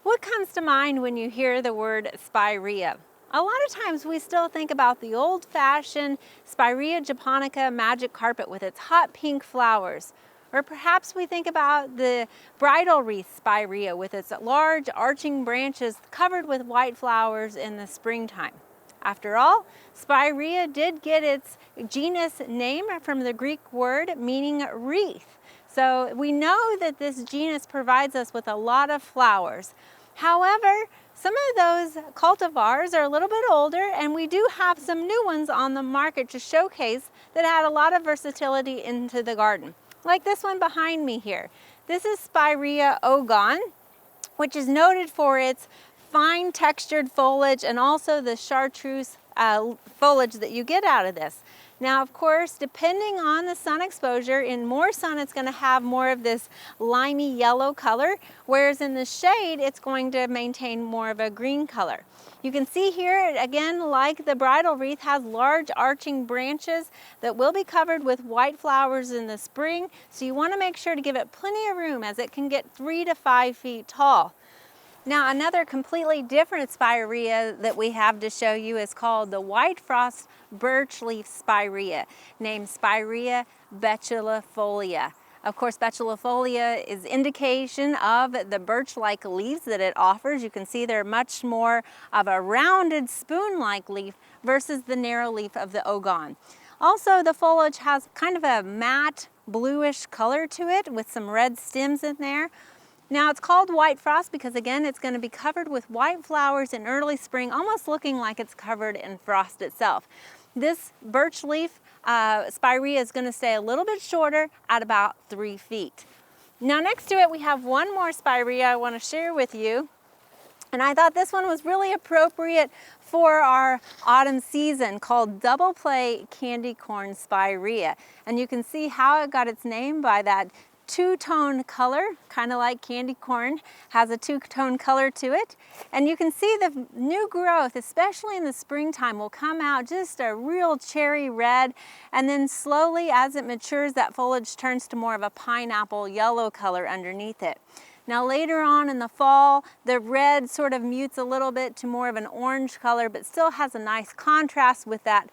What comes to mind when you hear the word Spirea? A lot of times we still think about the old-fashioned Spirea japonica magic carpet with its hot pink flowers. Or perhaps we think about the bridal wreath Spirea with its large arching branches covered with white flowers in the springtime. After all, Spirea did get its genus name from the Greek word meaning wreath. So we know that this genus provides us with a lot of flowers. However, some of those cultivars are a little bit older, and we do have some new ones on the market to showcase that add a lot of versatility into the garden. Like this one behind me here. This is Spirea ogon, which is noted for its fine textured foliage and also the chartreuse foliage that you get out of this. Now, of course, depending on the sun exposure, in more sun it's going to have more of this limey yellow color, whereas in the shade it's going to maintain more of a green color. You can see here, again, like the bridal wreath, has large arching branches that will be covered with white flowers in the spring, so you want to make sure to give it plenty of room as it can get 3 to 5 feet tall. Now, another completely different Spirea that we have to show you is called the white frost birch leaf Spirea, named Spirea betulifolia. Of course, betulifolia is indication of the birch-like leaves that it offers. You can see they're much more of a rounded spoon-like leaf versus the narrow leaf of the ogon. Also, the foliage has kind of a matte bluish color to it with some red stems in there. Now, it's called white frost because, again, it's going to be covered with white flowers in early spring, almost looking like it's covered in frost itself. This birch leaf Spirea is going to stay a little bit shorter at about 3 feet. Now, next to it, we have one more Spirea I want to share with you. And I thought this one was really appropriate for our autumn season, called Double Play Candy Corn Spirea. And you can see how it got its name by that two-tone color, kind of like candy corn, has a two-tone color to it. And you can see the new growth, especially in the springtime, will come out just a real cherry red, and then slowly as it matures, that foliage turns to more of a pineapple yellow color underneath it. Now, later on in the fall, the red sort of mutes a little bit to more of an orange color, but still has a nice contrast with that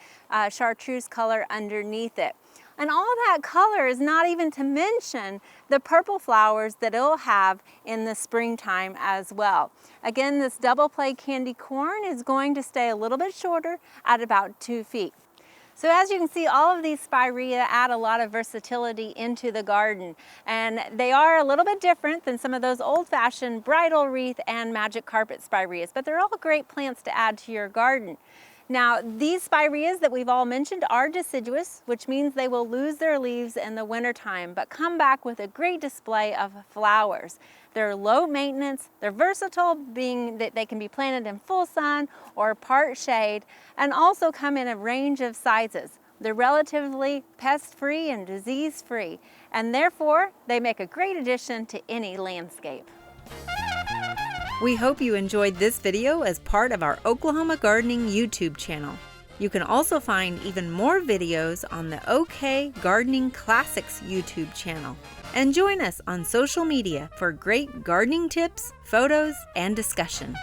chartreuse color underneath it. And all that color is not even to mention the purple flowers that it'll have in the springtime as well. Again, this double play candy corn is going to stay a little bit shorter at about 2 feet. So as you can see, all of these Spirea add a lot of versatility into the garden, and they are a little bit different than some of those old-fashioned bridal wreath and magic carpet Spireas, but they're all great plants to add to your garden. Now, these Spireas that we've all mentioned are deciduous, which means they will lose their leaves in the wintertime, but come back with a great display of flowers. They're low maintenance, they're versatile, being that they can be planted in full sun or part shade, and also come in a range of sizes. They're relatively pest-free and disease-free, and therefore they make a great addition to any landscape. We hope you enjoyed this video as part of our Oklahoma Gardening YouTube channel. You can also find even more videos on the OK Gardening Classics YouTube channel. And join us on social media for great gardening tips, photos, and discussion.